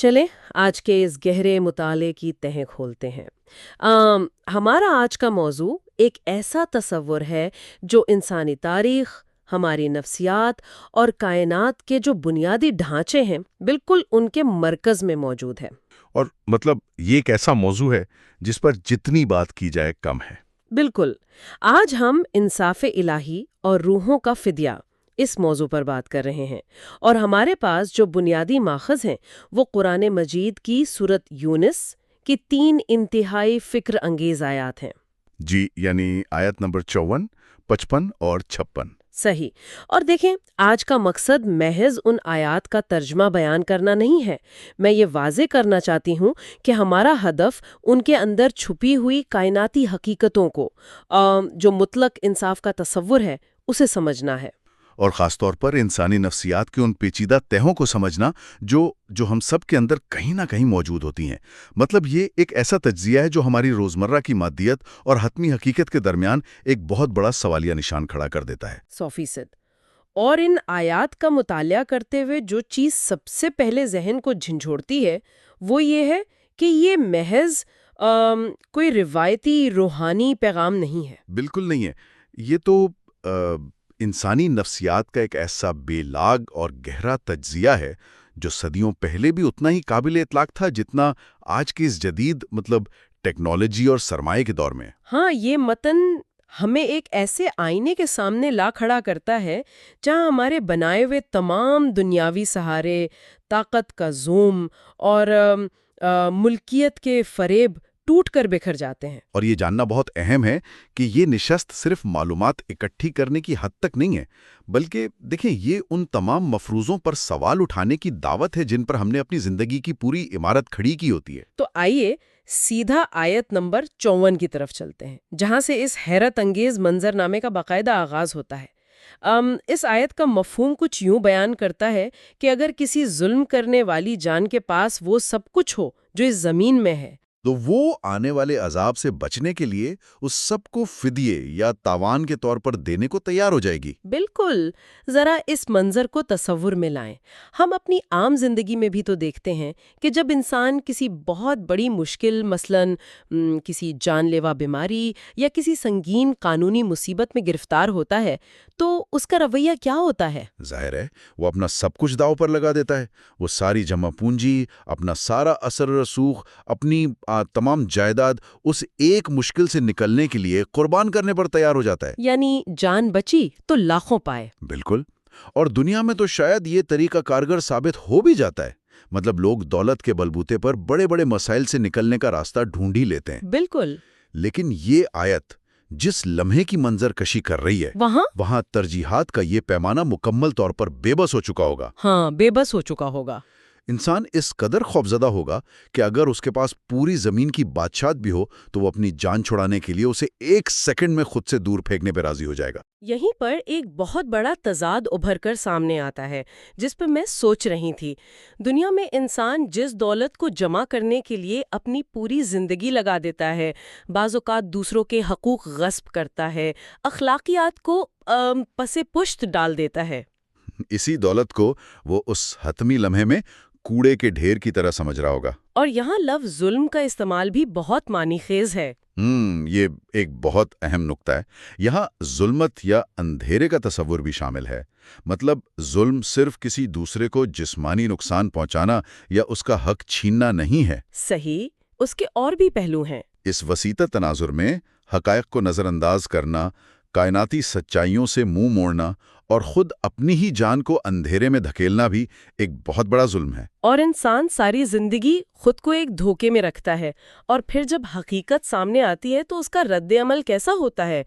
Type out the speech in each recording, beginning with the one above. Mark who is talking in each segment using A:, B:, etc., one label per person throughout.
A: چلیں آج کے اس گہرے مطالعے کی تہیں کھولتے ہیں۔ ہمارا آج کا موضوع ایک ایسا تصور ہے جو انسانی تاریخ، ہماری نفسیات اور کائنات کے جو بنیادی ڈھانچے ہیں بالکل ان کے مرکز میں موجود ہے۔
B: اور مطلب یہ ایک ایسا موضوع ہے جس پر جتنی بات کی جائے کم ہے۔
A: بالکل، آج ہم انصاف الہی اور روحوں کا فدیہ اس موضوع پر بات کر رہے ہیں، اور ہمارے پاس جو بنیادی ماخذ ہیں وہ قرآن مجید کی سورت یونس کی 3 انتہائی فکر انگیز آیات ہیں۔
B: جی، یعنی آیت نمبر 54، 55 اور 56۔
A: صحیح۔ اور دیکھیں، آج کا مقصد محض ان آیات کا ترجمہ بیان کرنا نہیں ہے۔ میں یہ واضح کرنا چاہتی ہوں کہ ہمارا ہدف ان کے اندر چھپی ہوئی کائناتی حقیقتوں کو، جو مطلق انصاف کا تصور ہے، اسے سمجھنا ہے۔
B: اور خاص طور پر انسانی نفسیات کی ان پیچیدہ تہوں کو سمجھنا جو ہم سب کے اندر کہیں نہ کہیں موجود ہوتی ہیں۔ مطلب یہ ایک ایسا تجزیہ ہے جو ہماری روزمرہ کی مادیت اور حتمی حقیقت کے درمیان ایک بہت بڑا سوالیہ نشان کھڑا کر دیتا ہے۔
A: 100%۔ اور ان آیات کا مطالعہ کرتے ہوئے جو چیز سب سے پہلے ذہن کو جھنجھوڑتی ہے وہ یہ ہے کہ یہ محض کوئی روایتی روحانی پیغام نہیں ہے۔
B: بالکل نہیں ہے۔ یہ تو انسانی نفسیات کا ایک ایسا بے لاگ اور گہرا تجزیہ ہے جو صدیوں پہلے بھی اتنا ہی قابل اطلاق تھا جتنا آج کی اس جدید ٹیکنالوجی اور سرمایہ کے دور میں۔
A: ہاں، یہ متن ہمیں ایک ایسے آئینے کے سامنے لا کھڑا کرتا ہے جہاں ہمارے بنائے ہوئے تمام دنیاوی سہارے، طاقت کا زوم اور ملکیت کے فریب ٹوٹ کر بکھر جاتے ہیں۔
B: اور یہ جاننا بہت اہم ہے کہ یہ نشست صرف معلومات اکٹھی کرنے کی حد تک نہیں ہے، بلکہ دیکھیں یہ ان تمام مفروضوں پر سوال اٹھانے کی دعوت ہے جن پر ہم نے اپنی زندگی کی پوری عمارت کھڑی کی ہوتی ہے۔
A: تو آئیے سیدھا آیت نمبر 54 کی طرف چلتے ہیں، جہاں سے اس حیرت انگیز منظرنامے کا باقاعدہ آغاز ہوتا ہے۔ اس آیت کا مفہوم کچھ یوں بیان کرتا ہے کہ اگر کسی ظلم کرنے والی جان کے پاس وہ سب کچھ ہو جو اس زمین میں ہے،
B: تو وہ آنے والے عذاب سے بچنے کے لیے اس سب کو فدیے یا تاوان کے طور پر دینے کو تیار ہو جائے گی۔
A: بالکل۔ ذرا اس منظر کو تصور میں لائیں۔ ہم اپنی عام زندگی میں بھی تو دیکھتے ہیں کہ جب انسان کسی بہت بڑی مشکل، مثلاً کسی جان لیوا بیماری یا کسی سنگین قانونی مصیبت میں گرفتار ہوتا ہے تو اس کا رویہ کیا ہوتا ہے؟
B: ظاہر ہے وہ اپنا سب کچھ داؤ پر لگا دیتا ہے۔ وہ ساری جمع پونجی، اپنا سارا اثر و رسوخ، اپنی تمام جائیداد اس ایک مشکل سے نکلنے کے لیے قربان کرنے پر تیار ہو جاتا ہے۔
A: یعنی جان بچی تو لاکھوں پائے۔
B: بالکل۔ اور دنیا میں تو شاید یہ طریقہ کارگر ثابت ہو بھی جاتا ہے۔ مطلب لوگ دولت کے بلبوتے پر بڑے بڑے مسائل سے نکلنے کا راستہ ڈھونڈ ہی لیتے ہیں۔
A: بالکل۔
B: لیکن یہ آیت جس لمحے کی منظر کشی کر رہی ہے وہاں ترجیحات کا یہ پیمانہ مکمل طور پر بے بس ہو چکا ہوگا۔
A: ہاں، بے بس ہو چکا ہوگا۔
B: انسان اس قدر خوفزدہ ہوگا کہ اگر اس کے پاس پوری زمین کی بادشاہت بھی ہو تو وہ اپنی جان چھڑانے کے لیے اسے 1 سیکنڈ میں خود سے دور پھینکنے پہ راضی ہو جائے گا۔
A: یہیں پر ایک بہت بڑا تضاد ابھر کر سامنے آتا ہے جس پہ میں سوچ رہی تھی۔ دنیا میں انسان جس دولت کو جمع کرنے کے لیے اپنی پوری زندگی لگا دیتا ہے، بعض اوقات دوسروں کے حقوق غصب کرتا ہے، اخلاقیات کو پس پشت ڈال دیتا ہے،
B: اسی دولت کو وہ اس حتمی لمحے میں کوڑے کے ڈھیر کی طرح سمجھ رہا ہوگا۔
A: اور یہاں لفظ ظلم کا استعمال بھی بہت معنی خیز ہے۔
B: یہ ایک بہت اہم نقطہ ہے۔ یہاں ظلمت یا اندھیرے کا تصور بھی شامل ہے۔ مطلب ظلم صرف کسی دوسرے کو جسمانی نقصان پہنچانا یا اس کا حق چھیننا نہیں ہے۔
A: صحیح، اس کے اور بھی پہلو ہیں۔
B: اس وسیع تناظر میں حقائق کو نظر انداز کرنا، کائناتی سچائیوں سے منہ موڑنا اور خود اپنی ہی جان کو اندھیرے میں دھکیلنا بھی ایک بہت بڑا ظلم ہے۔
A: اور انسان ساری زندگی خود کو ایک دھوکے میں رکھتا ہے، اور پھر جب حقیقت سامنے آتی ہے تو اس کا رد عمل کیسا ہوتا ہے؟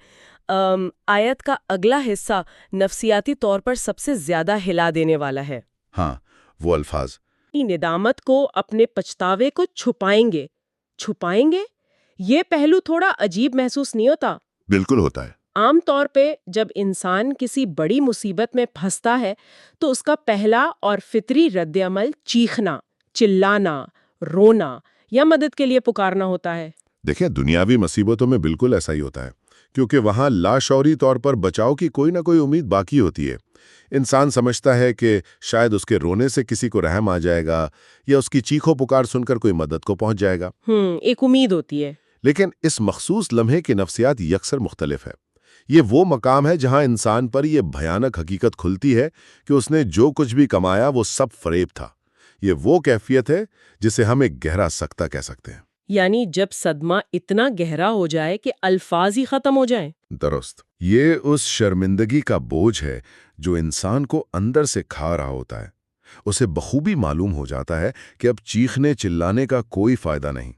A: آیت کا اگلا حصہ نفسیاتی طور پر سب سے زیادہ ہلا دینے والا ہے۔
B: ہاں، وہ الفاظ
A: ندامت کو، اپنے پچھتاوے کو چھپائیں گے۔ یہ پہلو تھوڑا عجیب محسوس نہیں ہوتا؟
B: بالکل ہوتا ہے۔
A: عام طور پہ جب انسان کسی بڑی مصیبت میں پھنستا ہے تو اس کا پہلا اور فطری رد عمل چیخنا، چلانا، رونا یا مدد کے لیے پکارنا ہوتا ہے۔
C: دیکھیں، دنیاوی مصیبتوں میں بالکل ایسا ہی ہوتا ہے، کیونکہ وہاں لاشعوری طور پر بچاؤ کی کوئی نہ کوئی امید باقی ہوتی ہے۔ انسان سمجھتا ہے کہ شاید اس کے رونے سے کسی کو رحم آ جائے گا یا اس کی چیخو پکار سن کر کوئی مدد کو پہنچ جائے گا۔
A: ایک امید ہوتی ہے۔
C: لیکن اس مخصوص لمحے کی نفسیات یکسر مختلف ہے۔ یہ وہ مقام ہے جہاں انسان پر یہ بھیانک حقیقت کھلتی ہے کہ اس نے جو کچھ بھی کمایا وہ سب فریب تھا۔ یہ وہ کیفیت ہے جسے ہم ایک گہرا سکتہ کہہ سکتے ہیں۔
A: یعنی جب صدمہ اتنا گہرا ہو جائے کہ الفاظ ہی ختم ہو جائیں۔
C: درست، یہ اس شرمندگی کا بوجھ ہے جو انسان کو اندر سے کھا رہا ہوتا ہے۔ اسے بخوبی معلوم ہو جاتا ہے کہ اب چیخنے چلانے کا کوئی فائدہ نہیں،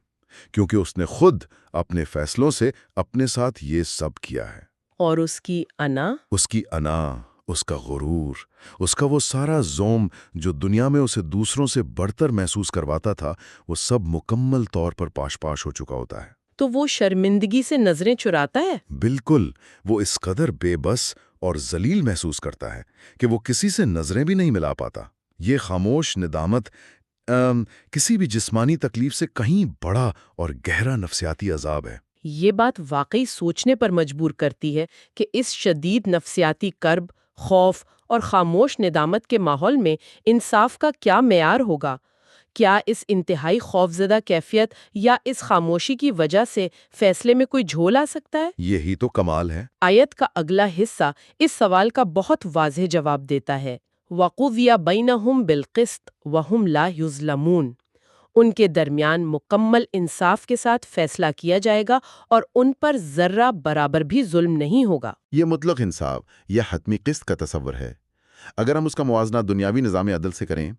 C: کیونکہ اس نے خود اپنے فیصلوں سے اپنے ساتھ یہ سب کیا ہے۔
A: اور اس کی انا،
C: اس کا غرور، اس کا وہ سارا زوم جو دنیا میں اسے دوسروں سے بڑھتر محسوس کرواتا تھا، وہ سب مکمل طور پر پاش پاش ہو چکا ہوتا ہے۔
A: تو وہ شرمندگی سے نظریں چراتا ہے۔
C: بالکل، وہ اس قدر بے بس اور ذلیل محسوس کرتا ہے کہ وہ کسی سے نظریں بھی نہیں ملا پاتا۔ یہ خاموش ندامت کسی بھی جسمانی تکلیف سے کہیں بڑا اور گہرا نفسیاتی عذاب ہے۔
A: یہ بات واقعی سوچنے پر مجبور کرتی ہے کہ اس شدید نفسیاتی کرب، خوف اور خاموش ندامت کے ماحول میں انصاف کا کیا معیار ہوگا؟ کیا اس انتہائی خوفزدہ کیفیت یا اس خاموشی کی وجہ سے فیصلے میں کوئی جھول آ سکتا ہے؟
C: یہی تو کمال ہے۔
A: آیت کا اگلا حصہ اس سوال کا بہت واضح جواب دیتا ہے۔ وَقُضِیَ بَیْنَهُمْ بِالْقِسْطِ وَهُمْ لَا يُظْلَمُونَ۔ ان کے درمیان مکمل انصاف کے ساتھ فیصلہ کیا جائے گا اور ان پر ذرہ برابر بھی ظلم نہیں ہوگا۔
B: یہ مطلق انصاف یا حتمی قسط کا تصور ہے۔ اگر ہم اس کا موازنہ دنیاوی نظام عدل سے کریں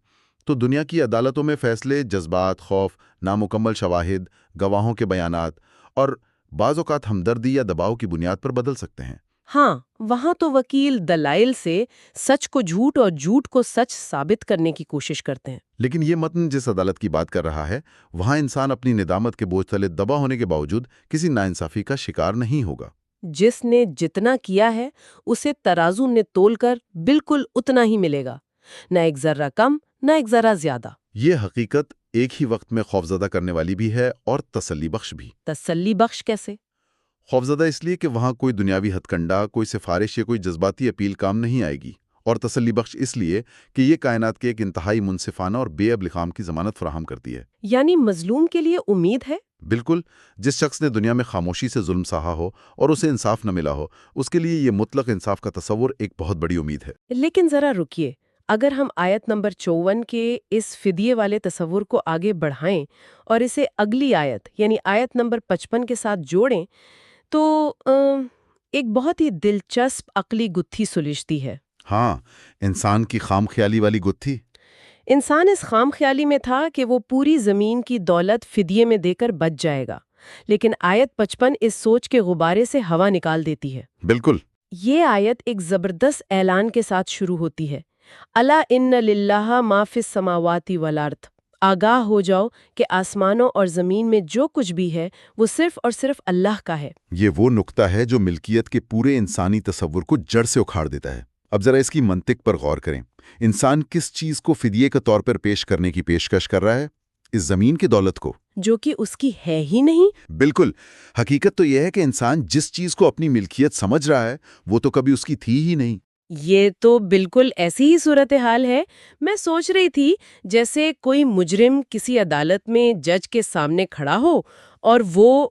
B: تو دنیا کی عدالتوں میں فیصلے جذبات، خوف، نامکمل شواہد، گواہوں کے بیانات اور بعض اوقات ہمدردی یا دباؤ کی بنیاد پر بدل سکتے ہیں۔
A: ہاں، وہاں تو وکیل دلائل سے سچ کو جھوٹ اور جھوٹ کو سچ ثابت کرنے کی کوشش کرتے ہیں۔
B: لیکن یہ متن جس عدالت کی بات کر رہا ہے وہاں انسان اپنی ندامت کے بوجھ تلے دبا ہونے کے باوجود کسی ناانصافی کا شکار نہیں ہوگا۔
A: جس نے جتنا کیا ہے اسے ترازو نے تول کر بالکل اتنا ہی ملے گا، نہ ایک ذرہ کم نہ ایک ذرہ زیادہ۔
B: یہ حقیقت ایک ہی وقت میں خوفزدہ کرنے والی بھی ہے اور تسلی بخش بھی۔
A: تسلی بخش کیسے؟
B: خوفزدہ اس لیے کہ وہاں کوئی دنیاوی ہتھ کنڈا، کوئی سفارش یا کوئی جذباتی اپیل کام نہیں آئے گی، اور تسلی بخش اس لیے کہ یہ کائنات کے ایک انتہائی منصفانہ اور بے اب لخام کی ضمانت فراہم کرتی ہے۔
A: یعنی مظلوم کے لیے امید ہے؟
B: بالکل، جس شخص نے دنیا میں خاموشی سے ظلم سہا ہو اور اسے انصاف نہ ملا ہو، اس کے لیے یہ مطلق انصاف کا تصور ایک بہت بڑی امید ہے۔
A: لیکن ذرا رکیے، اگر ہم آیت نمبر 54 کے اس فدیے والے تصور کو آگے بڑھائیں اور اسے اگلی آیت یعنی آیت نمبر 55 کے ساتھ جوڑیں تو ایک بہت ہی دلچسپ عقلی گتھی سلجھتی ہے۔
B: ہاں، انسان کی خام خیالی والی گتھی۔
A: انسان اس خام خیالی میں تھا کہ وہ پوری زمین کی دولت فدیے میں دے کر بچ جائے گا، لیکن آیت 55 اس سوچ کے غبارے سے ہوا نکال دیتی ہے۔
B: بالکل۔
A: یہ آیت ایک زبردست اعلان کے ساتھ شروع ہوتی ہے۔ الا ان للہ ما فی السماوات والارض، آگاہ ہو جاؤ کہ آسمانوں اور زمین میں جو کچھ بھی ہے وہ صرف اور صرف اللہ کا ہے۔
B: یہ وہ نقطہ ہے جو ملکیت کے پورے انسانی تصور کو جڑ سے اکھاڑ دیتا ہے۔ اب ذرا اس کی منطق پر غور کریں۔ انسان کس چیز کو فدیے کے طور پر پیش کرنے کی پیشکش کر رہا ہے؟ اس زمین کی دولت کو،
A: جو کہ اس کی ہے ہی نہیں۔
B: بالکل۔ حقیقت تو یہ ہے کہ انسان جس چیز کو اپنی ملکیت سمجھ رہا ہے وہ تو کبھی اس کی تھی ہی نہیں۔
A: یہ تو بالکل ایسی ہی صورتحال ہے۔ میں سوچ رہی تھی جیسے کوئی مجرم کسی عدالت میں جج کے سامنے کھڑا ہو اور وہ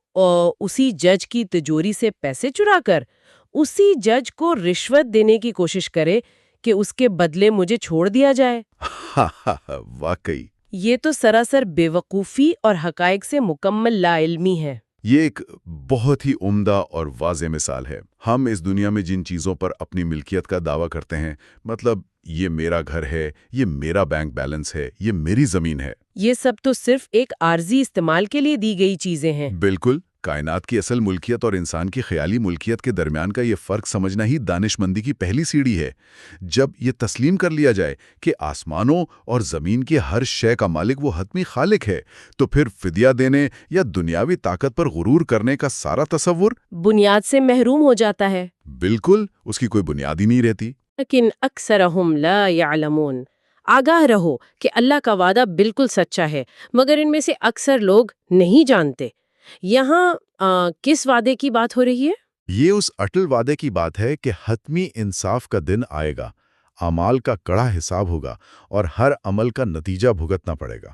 A: اسی جج کی تجوری سے پیسے چرا کر اسی جج کو رشوت دینے کی کوشش کرے کہ اس کے بدلے مجھے چھوڑ دیا جائے۔
B: واقعی
A: یہ تو سراسر بے وقوفی اور حقائق سے مکمل لا علمی ہے۔
B: یہ ایک بہت ہی عمدہ اور واضح مثال ہے۔ ہم اس دنیا میں جن چیزوں پر اپنی ملکیت کا دعویٰ کرتے ہیں، مطلب یہ میرا گھر ہے، یہ میرا بینک بیلنس ہے، یہ میری زمین ہے،
A: یہ سب تو صرف ایک عارضی استعمال کے لیے دی گئی چیزیں ہیں۔
B: بالکل۔ کائنات کی اصل ملکیت اور انسان کی خیالی ملکیت کے درمیان کا یہ فرق سمجھنا ہی دانش مندی کی پہلی سیڑھی ہے۔ جب یہ تسلیم کر لیا جائے کہ آسمانوں اور زمین کی ہر شے کا مالک وہ حتمی خالق ہے، تو پھر فدیہ دینے یا دنیاوی طاقت پر غرور کرنے کا سارا تصور
A: بنیاد سے محروم ہو جاتا ہے۔
B: بالکل، اس کی کوئی بنیاد ہی نہیں رہتی۔
A: لیکن اکثرہم لا یعلمون۔ آگاہ رہو کہ اللہ کا وعدہ بالکل سچا ہے، مگر ان میں سے اکثر لوگ نہیں جانتے۔ یہاں کس وعدے کی بات ہو رہی ہے؟
B: یہ اس اٹل وعدے کی بات ہے کہ حتمی انصاف کا دن آئے گا۔ اعمال کا کڑا حساب ہوگا اور ہر عمل کا نتیجہ بھگتنا پڑے گا۔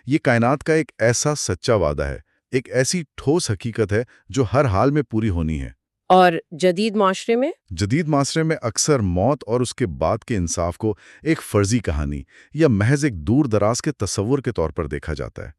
B: یہ کائنات کا ایک ایسا سچا وعدہ ہے، ایک ایسی ٹھوس حقیقت ہے جو ہر حال میں پوری ہونی ہے۔
A: اور جدید معاشرے میں
B: جدید معاشرے میں اکثر موت اور اس کے بعد کے انصاف کو ایک فرضی کہانی یا محض ایک دور دراز کے تصور کے طور پر دیکھا جاتا ہے،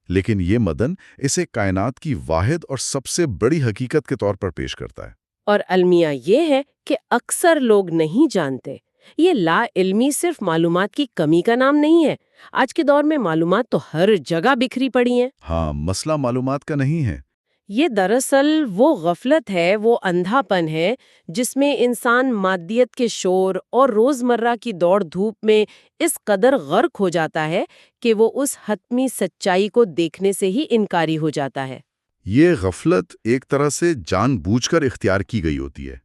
B: لیکن یہ مدن اسے کائنات کی واحد اور سب سے بڑی حقیقت کے طور پر پیش کرتا ہے۔
A: اور المیہ یہ ہے کہ اکثر لوگ نہیں جانتے۔ یہ لا علمی صرف معلومات کی کمی کا نام نہیں ہے۔ آج کے دور میں معلومات تو ہر جگہ بکھری پڑی ہیں۔
B: ہاں، مسئلہ معلومات کا نہیں ہے۔
A: یہ دراصل وہ غفلت ہے، وہ اندھا پن ہے جس میں انسان مادیت کے شور اور روزمرہ کی دوڑ دھوپ میں اس قدر غرق ہو جاتا ہے کہ وہ اس حتمی سچائی کو دیکھنے سے ہی انکاری ہو جاتا ہے۔
B: یہ غفلت ایک طرح سے جان بوجھ کر اختیار کی گئی ہوتی ہے۔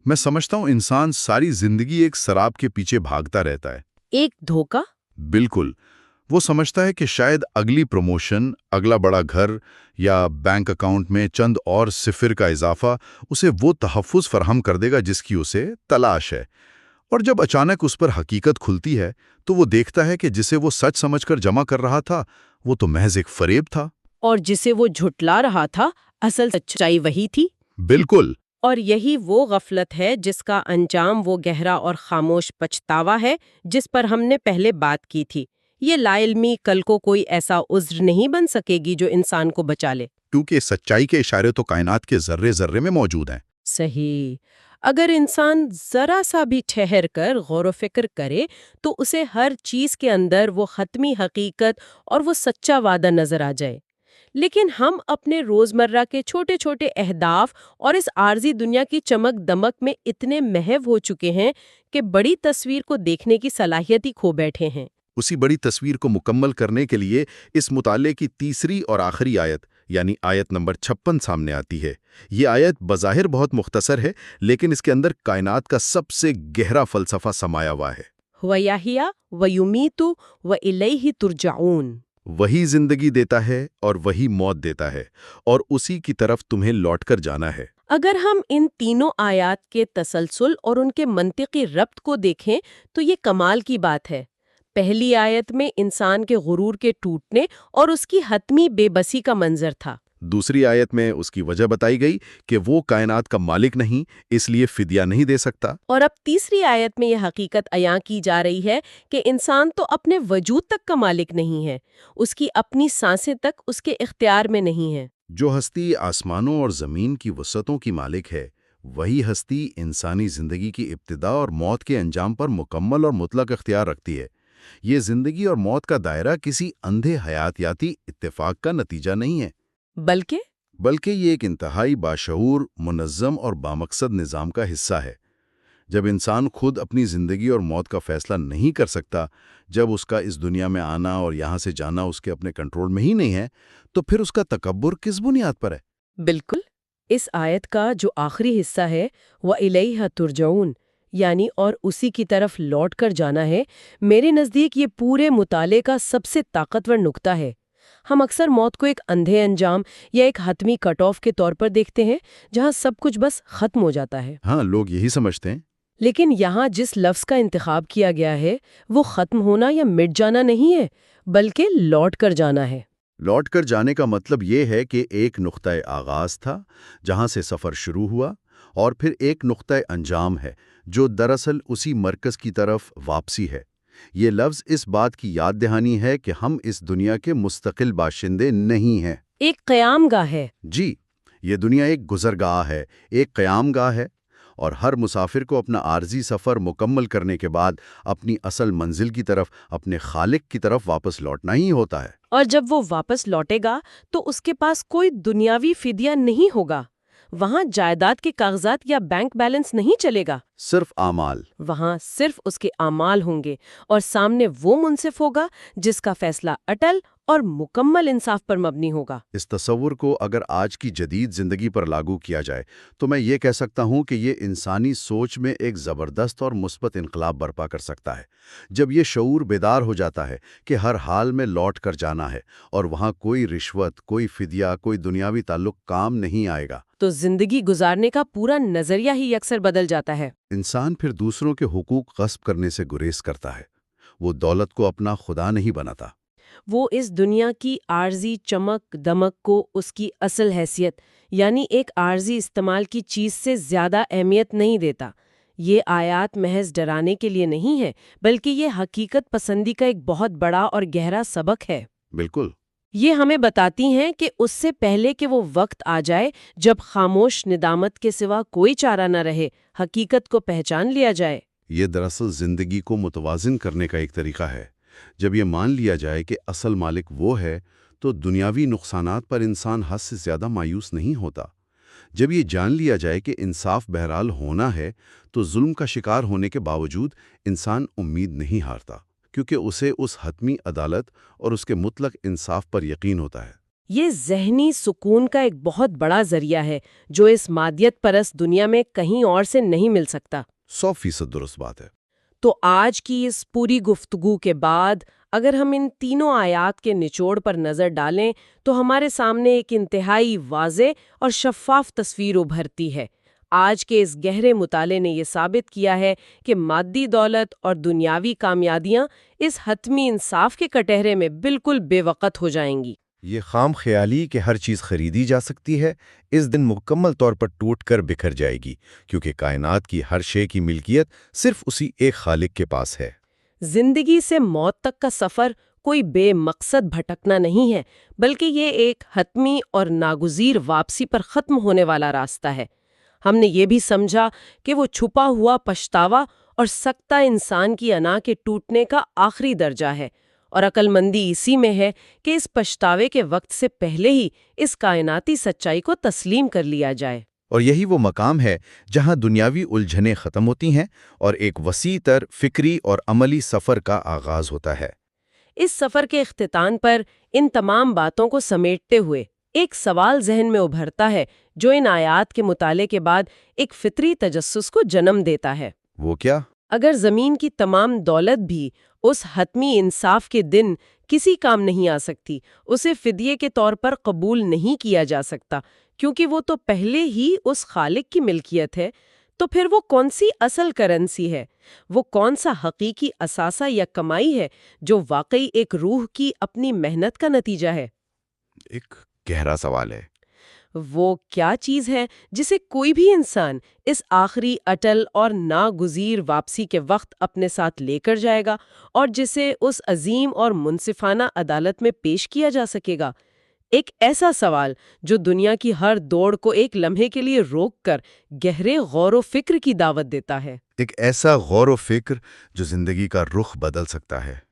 B: میں سمجھتا ہوں انسان ساری زندگی ایک سراب کے پیچھے بھاگتا رہتا ہے۔
A: ایک دھوکہ؟
B: بالکل۔ وہ سمجھتا ہے کہ شاید اگلی پروموشن، اگلا بڑا گھر یا بینک اکاؤنٹ میں چند اور صفر کا اضافہ اسے وہ تحفظ فراہم کر دے گا جس کی اسے تلاش ہے۔ اور جب اچانک اس پر حقیقت کھلتی ہے تو وہ دیکھتا ہے کہ جسے وہ سچ سمجھ کر جمع کر رہا تھا وہ تو محض ایک فریب تھا۔
A: اور جسے وہ جھٹلا رہا تھا اصل سچائی وہی تھی۔
B: بالکل۔
A: اور یہی وہ غفلت ہے جس کا انجام وہ گہرا اور خاموش پچھتاوا ہے جس پر ہم نے پہلے بات کی تھی۔ یہ لا علمی کل کو کوئی ایسا عذر نہیں بن سکے گی جو انسان کو بچا لے،
B: کیونکہ سچائی کے اشارے تو کائنات کے ذرے ذرے میں موجود ہیں۔
A: صحیح۔ اگر انسان ذرا سا بھی ٹھہر کر غور و فکر کرے تو اسے ہر چیز کے اندر وہ حتمی حقیقت اور وہ سچا وعدہ نظر آ جائے۔ لیکن ہم اپنے روزمرہ کے چھوٹے چھوٹے اہداف اور اس عارضی دنیا کی چمک دمک میں اتنے محو ہو چکے ہیں کہ بڑی تصویر کو دیکھنے کی صلاحیت ہی کھو بیٹھے ہیں۔
B: اسی بڑی تصویر کو مکمل کرنے کے لیے اس مطالعے کی تیسری اور آخری آیت یعنی آیت نمبر 56 سامنے آتی ہے۔ یہ آیت بظاہر بہت مختصر ہے لیکن اس کے اندر کائنات کا سب سے گہرا فلسفہ سمایا ہوا ہے۔
A: وَيَحْيَا وَيُمِيتُ وَإِلَيْهِ تُرْجَعُونَ۔
B: وہی زندگی دیتا ہے اور وہی موت دیتا ہے اور اسی کی طرف تمہیں لوٹ کر جانا ہے۔
A: اگر ہم ان تینوں آیات کے تسلسل اور ان کے منطقی ربط کو دیکھیں تو یہ کمال کی بات ہے۔ پہلی آیت میں انسان کے غرور کے ٹوٹنے اور اس کی حتمی بے بسی کا منظر تھا۔
B: دوسری آیت میں اس کی وجہ بتائی گئی کہ وہ کائنات کا مالک نہیں، اس لیے فدیہ نہیں دے سکتا۔
A: اور اب تیسری آیت میں یہ حقیقت عیاں کی جا رہی ہے کہ انسان تو اپنے وجود تک کا مالک نہیں ہے، اس کی اپنی سانسیں تک اس کے اختیار میں نہیں ہے۔
B: جو ہستی آسمانوں اور زمین کی وسعتوں کی مالک ہے، وہی ہستی انسانی زندگی کی ابتدا اور موت کے انجام پر مکمل اور مطلق اختیار رکھتی ہے۔ یہ زندگی اور موت کا دائرہ کسی اندھے حیاتیاتی اتفاق کا نتیجہ نہیں ہے، بلکہ یہ ایک انتہائی باشعور، منظم اور بامقصد نظام کا حصہ ہے۔ جب انسان خود اپنی زندگی اور موت کا فیصلہ نہیں کر سکتا، جب اس کا اس دنیا میں آنا اور یہاں سے جانا اس کے اپنے کنٹرول میں ہی نہیں ہے، تو پھر اس کا تکبر کس بنیاد پر ہے؟
A: بالکل۔ اس آیت کا جو آخری حصہ ہے وَإِلَيْهَا تُرْجَعُونَ یعنی اور اسی کی طرف لوٹ کر جانا ہے، میرے نزدیک یہ پورے مطالعے کا سب سے طاقتور نقطہ ہے۔ ہم اکثر موت کو ایک اندھے انجام یا ایک حتمی کٹ آف کے طور پر دیکھتے ہیں جہاں سب کچھ بس ختم ہو جاتا ہے۔
B: ہاں، لوگ یہی سمجھتے ہیں۔
A: لیکن یہاں جس لفظ کا انتخاب کیا گیا ہے وہ ختم ہونا یا مٹ جانا نہیں ہے، بلکہ لوٹ کر جانا ہے۔
B: لوٹ کر جانے کا مطلب یہ ہے کہ ایک نقطۂ آغاز تھا جہاں سے سفر شروع ہوا، اور پھر ایک نقطۂ انجام ہے جو دراصل اسی مرکز کی طرف واپسی ہے۔ یہ لفظ اس بات کی یاد دہانی ہے کہ ہم اس دنیا کے مستقل باشندے نہیں ہیں۔
A: ایک قیام گاہ ہے۔
B: جی، یہ دنیا ایک گزرگاہ ہے، ایک قیام گاہ ہے، اور ہر مسافر کو اپنا عارضی سفر مکمل کرنے کے بعد اپنی اصل منزل کی طرف، اپنے خالق کی طرف واپس لوٹنا ہی ہوتا ہے۔
A: اور جب وہ واپس لوٹے گا تو اس کے پاس کوئی دنیاوی فدیہ نہیں ہوگا۔ وہاں جائیداد کے کاغذات یا بینک بیلنس نہیں چلے گا،
B: صرف اعمال۔
A: وہاں صرف اس کے اعمال ہوں گے، اور سامنے وہ منصف ہوگا جس کا فیصلہ اٹل اور مکمل انصاف پر مبنی ہوگا۔
B: اس تصور کو اگر آج کی جدید زندگی پر لاگو کیا جائے تو میں یہ کہہ سکتا ہوں کہ یہ انسانی سوچ میں ایک زبردست اور مثبت انقلاب برپا کر سکتا ہے۔ جب یہ شعور بیدار ہو جاتا ہے کہ ہر حال میں لوٹ کر جانا ہے اور وہاں کوئی رشوت، کوئی فدیہ، کوئی دنیاوی تعلق کام نہیں آئے گا،
A: تو زندگی گزارنے کا پورا نظریہ ہی یکسر بدل جاتا ہے۔
B: انسان پھر دوسروں کے حقوق غصب کرنے سے گریز کرتا ہے، وہ دولت کو اپنا خدا نہیں بناتا۔
A: وہ اس دنیا کی عارضی چمک دمک کو اس کی اصل حیثیت یعنی ایک عارضی استعمال کی چیز سے زیادہ اہمیت نہیں دیتا۔ یہ آیات محض ڈرانے کے لیے نہیں ہے، بلکہ یہ حقیقت پسندی کا ایک بہت بڑا اور گہرا سبق ہے۔
B: بالکل۔
A: یہ ہمیں بتاتی ہیں کہ اس سے پہلے کہ وہ وقت آ جائے جب خاموش ندامت کے سوا کوئی چارہ نہ رہے، حقیقت کو پہچان لیا جائے۔
B: یہ دراصل زندگی کو متوازن کرنے کا ایک طریقہ ہے۔ جب یہ مان لیا جائے کہ اصل مالک وہ ہے، تو دنیاوی نقصانات پر انسان حد سے زیادہ مایوس نہیں ہوتا۔ جب یہ جان لیا جائے کہ انصاف بہرحال ہونا ہے، تو ظلم کا شکار ہونے کے باوجود انسان امید نہیں ہارتا، کیونکہ اسے اس حتمی عدالت اور اس کے مطلق انصاف پر یقین ہوتا ہے۔
A: یہ ذہنی سکون کا ایک بہت بڑا ذریعہ ہے جو اس مادیت پرست دنیا میں کہیں اور سے نہیں مل سکتا۔
B: 100% درست بات ہے۔
A: تو آج کی اس پوری گفتگو کے بعد اگر ہم ان تینوں آیات کے نچوڑ پر نظر ڈالیں تو ہمارے سامنے ایک انتہائی واضح اور شفاف تصویر ابھرتی ہے۔ آج کے اس گہرے مطالعے نے یہ ثابت کیا ہے کہ مادی دولت اور دنیاوی کامیابیاں اس حتمی انصاف کے کٹہرے میں بالکل بے وقت ہو جائیں گی۔
D: یہ خام خیالی کہ ہر چیز خریدی جا سکتی ہے اس دن مکمل طور پر ٹوٹ کر بکھر جائے گی، کیونکہ کائنات کی ہر شے کی ملکیت صرف اسی ایک خالق کے پاس ہے۔
A: زندگی سے موت تک کا سفر کوئی بے مقصد بھٹکنا نہیں ہے، بلکہ یہ ایک حتمی اور ناگزیر واپسی پر ختم ہونے والا راستہ ہے۔ ہم نے یہ بھی سمجھا کہ وہ چھپا ہوا پچھتاوا اور سکتہ انسان کی انا کے ٹوٹنے کا آخری درجہ ہے، اور عقل مندی اسی میں ہے کہ اس پچھتاوے کے وقت سے پہلے ہی اس کائناتی سچائی کو تسلیم کر لیا جائے۔
D: اور یہی وہ مقام ہے جہاں دنیاوی الجھنیں ختم ہوتی ہیں اور ایک وسیع تر فکری اور عملی سفر کا آغاز ہوتا ہے۔
A: اس سفر کے اختتام پر ان تمام باتوں کو سمیٹتے ہوئے ایک سوال ذہن میں ابھرتا ہے جو ان آیات کے مطالعے کے بعد ایک فطری تجسس کو جنم دیتا ہے۔
D: وہ کیا؟
A: اگر زمین کی تمام دولت بھی اس حتمی انصاف کے دن کسی کام نہیں آ سکتی، اسے فدیے کے طور پر قبول نہیں کیا جا سکتا کیونکہ وہ تو پہلے ہی اس خالق کی ملکیت ہے، تو پھر وہ کون سی اصل کرنسی ہے؟ وہ کون سا حقیقی اثاثہ یا کمائی ہے جو واقعی ایک روح کی اپنی محنت کا نتیجہ ہے؟
B: ایک گہرا سوال ہے۔
A: وہ کیا چیز ہے جسے کوئی بھی انسان اس آخری اٹل اور ناگزیر واپسی کے وقت اپنے ساتھ لے کر جائے گا اور جسے اس عظیم اور منصفانہ عدالت میں پیش کیا جا سکے گا؟ ایک ایسا سوال جو دنیا کی ہر دوڑ کو ایک لمحے کے لیے روک کر گہرے غور و فکر کی دعوت دیتا ہے۔
B: ایک ایسا غور و فکر جو زندگی کا رخ بدل سکتا ہے۔